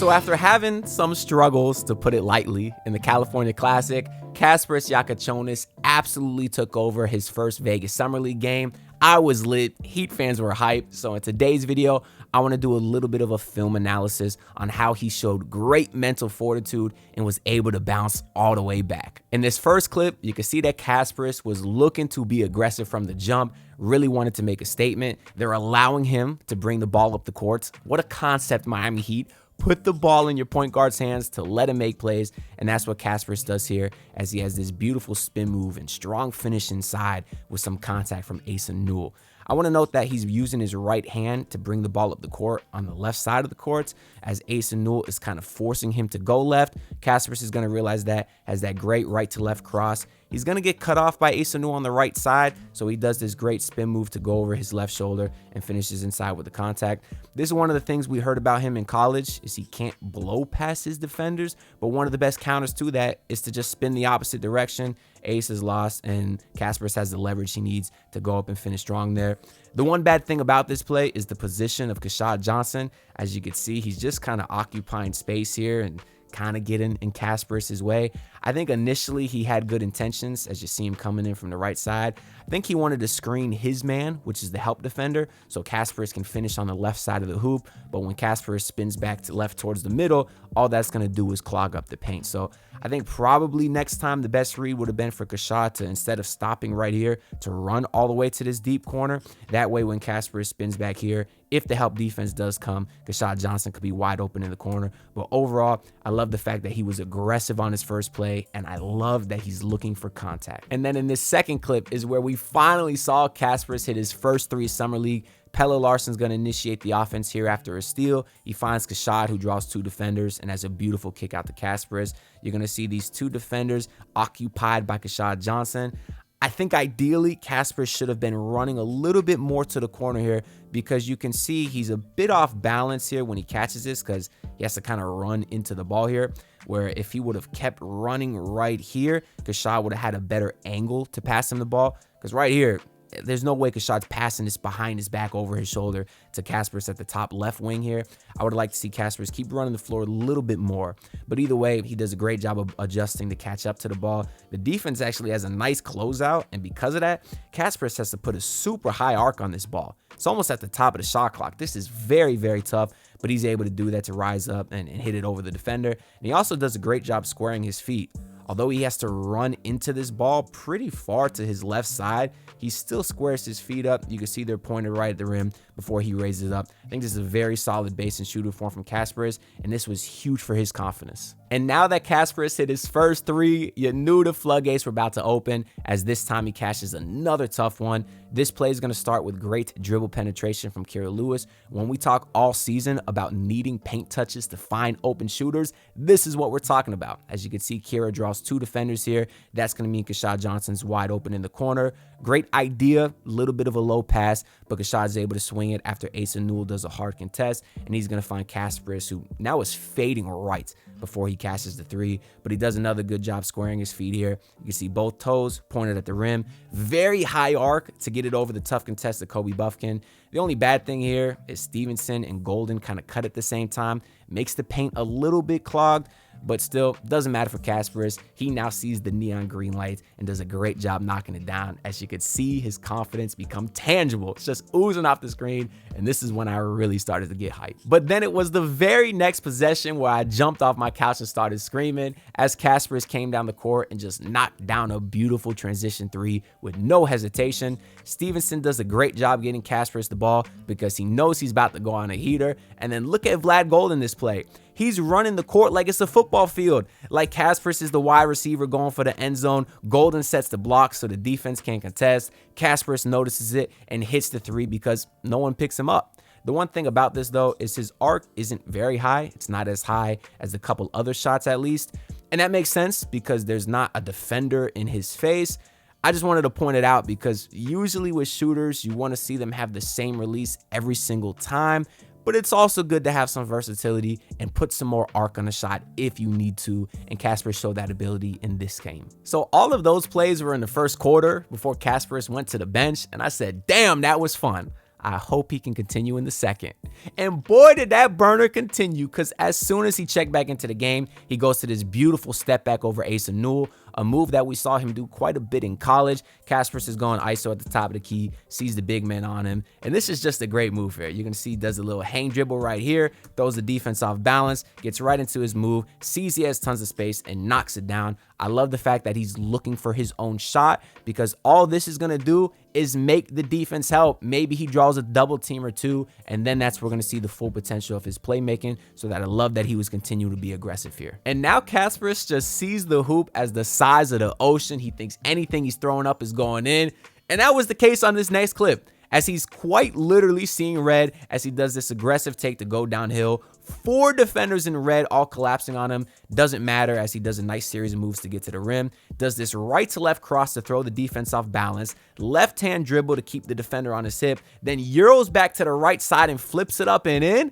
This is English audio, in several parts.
So after having some struggles, to put it lightly, in the California Classic, Kasparas Jakucionis absolutely took over his first Vegas Summer League game. I was lit, Heat fans were hyped, so in today's video, I want to do a little bit of a film analysis on how he showed great mental fortitude and was able to bounce all the way back. In this first clip, you can see that Kasparas was looking to be aggressive from the jump, really wanted to make a statement. They're allowing him to bring the ball up the courts. What a concept, Miami Heat. Put the ball in your point guard's hands to let him make plays, and that's what Kasparas does here, as he has this beautiful spin move and strong finish inside with some contact from Asa Newell. I want to note that he's using his right hand to bring the ball up the court on the left side of the courts, as Asa Newell is kind of forcing him to go left. Kasparas is going to realize that, has that great right to left cross. He's going to get cut off by Asa Newell on the right side, so he does this great spin move to go over his left shoulder and finishes inside with the contact. This is one of the things we heard about him in college, is he can't blow past his defenders, but one of the best counters to that is to just spin the opposite direction. Ace is lost, and Kasparas has the leverage he needs to go up and finish strong there. The one bad thing about this play is the position of Kasparas Johnson. As you can see, he's just kind of occupying space here and kind of getting in Kasparas' way. I think initially he had good intentions, as you see him coming in from the right side. I think he wanted to screen his man, which is the help defender, so Kasparas can finish on the left side of the hoop. But when Kasparas spins back to left towards the middle, all that's going to do is clog up the paint. So I think probably next time the best read would have been for Kasparas to, instead of stopping right here, to run all the way to this deep corner. That way when Kasparas spins back here, if the help defense does come, Kasparas Johnson could be wide open in the corner. But overall, I love the fact that he was aggressive on his first play, and I love that he's looking for contact. And then in this second clip is where we finally saw Kasparas hit his first three Summer League. Pelle Larsson's going to initiate the offense here after a steal. He finds Kasparas, who draws two defenders and has a beautiful kick out to Kasparas. You're going to see these two defenders occupied by Kasparas Johnson. I think ideally Kasparas should have been running a little bit more to the corner here, because you can see he's a bit off balance here when he catches this, because he has to kind of run into the ball here, where if he would have kept running right here, Kasparas would have had a better angle to pass him the ball, because right here, there's no way Kasparas passing this behind his back over his shoulder to Kasparas at the top left wing here. I would like to see Kasparas keep running the floor a little bit more. But either way, he does a great job of adjusting to catch up to the ball. The defense actually has a nice closeout, and because of that, Kasparas has to put a super high arc on this ball. It's almost at the top of the shot clock. This is very, very tough, but he's able to do that to rise up and hit it over the defender. And he also does a great job squaring his feet. Although he has to run into this ball pretty far to his left side, he still squares his feet up. You can see they're pointed right at the rim before he raises it up. I think this is a very solid base and shooter form from Kasparas, and this was huge for his confidence. And now that Kasparas hit his first three, you knew the floodgates were about to open, as this time he cashes another tough one. This play is going to start with great dribble penetration from Kira Lewis. When we talk all season about needing paint touches to find open shooters, this is what we're talking about. As you can see, Kira draws two defenders here. That's going to mean Kasparas Johnson's wide open in the corner. Great idea, a little bit of a low pass, but Kasparas is able to swing it after Asa Newell does a hard contest, and he's going to find Kasparas, who now is fading right before he catches the three, but he does another good job squaring his feet here. You can see both toes pointed at the rim. Very high arc to get it over the tough contest of Kobe Buffkin. The only bad thing here is Stevenson and Golden kind of cut at the same time. Makes the paint a little bit clogged, but still doesn't matter for Kasparas. He now sees the neon green light and does a great job knocking it down. As you could see, his confidence become tangible. It's just oozing off the screen, and this is when I really started to get hyped. But then it was the very next possession where I jumped off my couch and started screaming, as Kasparas came down the court and just knocked down a beautiful transition three with no hesitation. Stevenson does a great job getting Kasparas the ball because he knows he's about to go on a heater. And then look at Vlad Golden this play. He's running the court like it's a football field. Like Kasparas is the wide receiver going for the end zone. Golden sets the block so the defense can't contest. Kasparas notices it and hits the three because no one picks him up. The one thing about this, though, is his arc isn't very high. It's not as high as a couple other shots, at least. And that makes sense because there's not a defender in his face. I just wanted to point it out because usually with shooters, you want to see them have the same release every single time. But it's also good to have some versatility and put some more arc on the shot if you need to, and Kasparas showed that ability in this game. So all of those plays were in the first quarter before Kasparas went to the bench, and I said, damn, that was fun. I hope he can continue in the second. And boy, did that burner continue, because as soon as he checked back into the game, he goes to this beautiful step back over ace of Nul, a move that we saw him do quite a bit in college. Kasparas is going ISO at the top of the key, sees the big man on him, and this is just a great move here. You can see he does a little hang dribble right here, throws the defense off balance, gets right into his move, sees he has tons of space, and knocks it down. I love the fact that he's looking for his own shot, because all this is going to do is make the defense help. Maybe he draws a double team or two, and then that's where we're going to see the full potential of his playmaking. So that I love that he was continuing to be aggressive here. And now Kasparas just sees the hoop as the size of the ocean. He thinks anything he's throwing up is going in, and that was the case on this next clip, as he's quite literally seeing red as he does this aggressive take to go downhill. 4 defenders in red all collapsing on him. Doesn't matter, as he does a nice series of moves to get to the rim. Does this right to left cross to throw the defense off balance. Left hand dribble to keep the defender on his hip. Then euros back to the right side and flips it up and in.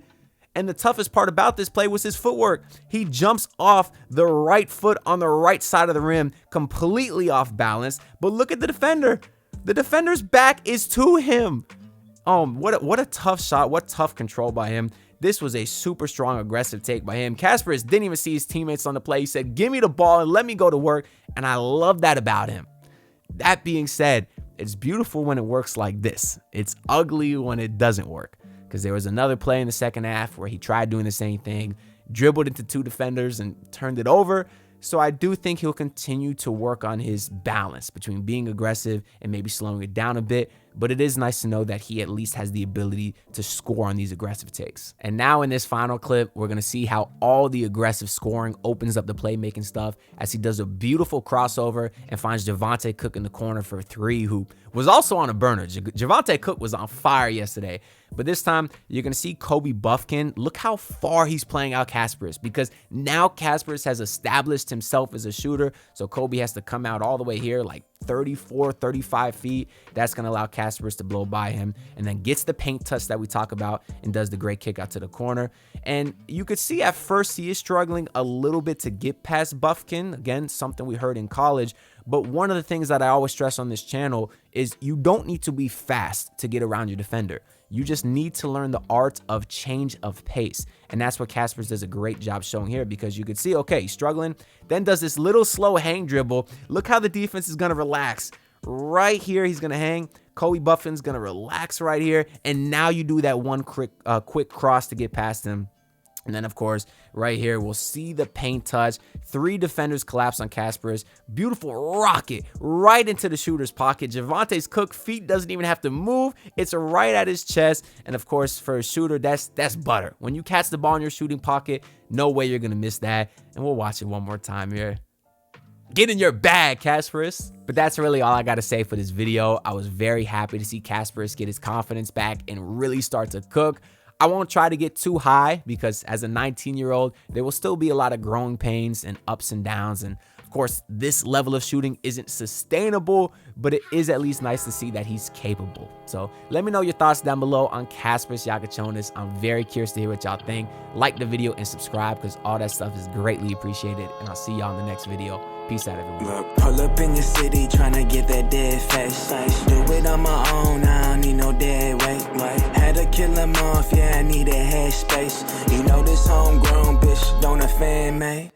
And the toughest part about this play was his footwork. He jumps off the right foot on the right side of the rim, completely off balance. But look at the defender. The defender's back is to him. What a tough shot. What tough control by him. This was a super strong aggressive take by him. Kasparas didn't even see his teammates on the play. He said, give me the ball and let me go to work. And I love that about him. That being said, it's beautiful when it works like this. It's ugly when it doesn't work. Because there was another play in the second half where he tried doing the same thing, dribbled into 2 defenders and turned it over. So I do think he'll continue to work on his balance between being aggressive and maybe slowing it down a bit. But it is nice to know that he at least has the ability to score on these aggressive takes. And now in this final clip, we're going to see how all the aggressive scoring opens up the playmaking stuff, as he does a beautiful crossover and finds Javonte Cook in the corner for a 3, who was also on a burner. Javonte Cook was on fire yesterday. But this time, you're going to see Kobe Buffkin. Look how far he's playing out Kasparas, because now Kasparas has established himself as a shooter. So Kobe has to come out all the way here, like 34, 35 feet. That's going to allow Kasparas to blow by him, and then gets the paint touch that we talk about and does the great kick out to the corner. And you could see at first he is struggling a little bit to get past Buffkin. Again, something we heard in college. But one of the things that I always stress on this channel is you don't need to be fast to get around your defender. You just need to learn the art of change of pace. And that's what Kasparas does a great job showing here, because you could see, okay, he's struggling, then does this little slow hang dribble. Look how the defense is going to relax. Right here, he's going to hang. Kobe Buffin's going to relax right here. And now you do that one quick cross to get past him. And then, of course, right here, we'll see the paint touch. 3 defenders collapse on Kasparas. Beautiful rocket right into the shooter's pocket. Javonte's Cook feet doesn't even have to move. It's right at his chest. And, of course, for a shooter, that's butter. When you catch the ball in your shooting pocket, no way you're going to miss that. And we'll watch it one more time here. Get in your bag, Kasparas. But that's really all I got to say for this video. I was very happy to see Kasparas get his confidence back and really start to cook. I won't try to get too high, because as a 19-year-old, there will still be a lot of growing pains and ups and downs. And of course, this level of shooting isn't sustainable, but it is at least nice to see that he's capable. So let me know your thoughts down below on Kasparas Jakucionis. I'm very curious to hear what y'all think. Like the video and subscribe, because all that stuff is greatly appreciated. And I'll see y'all in the next video. Peace out, everyone. Look, pull up in your city, tryna get that dead face. Do it on my own, I don't need no dead weight. Had to kill him off, yeah, I need a head space. You know this homegrown bitch don't offend me.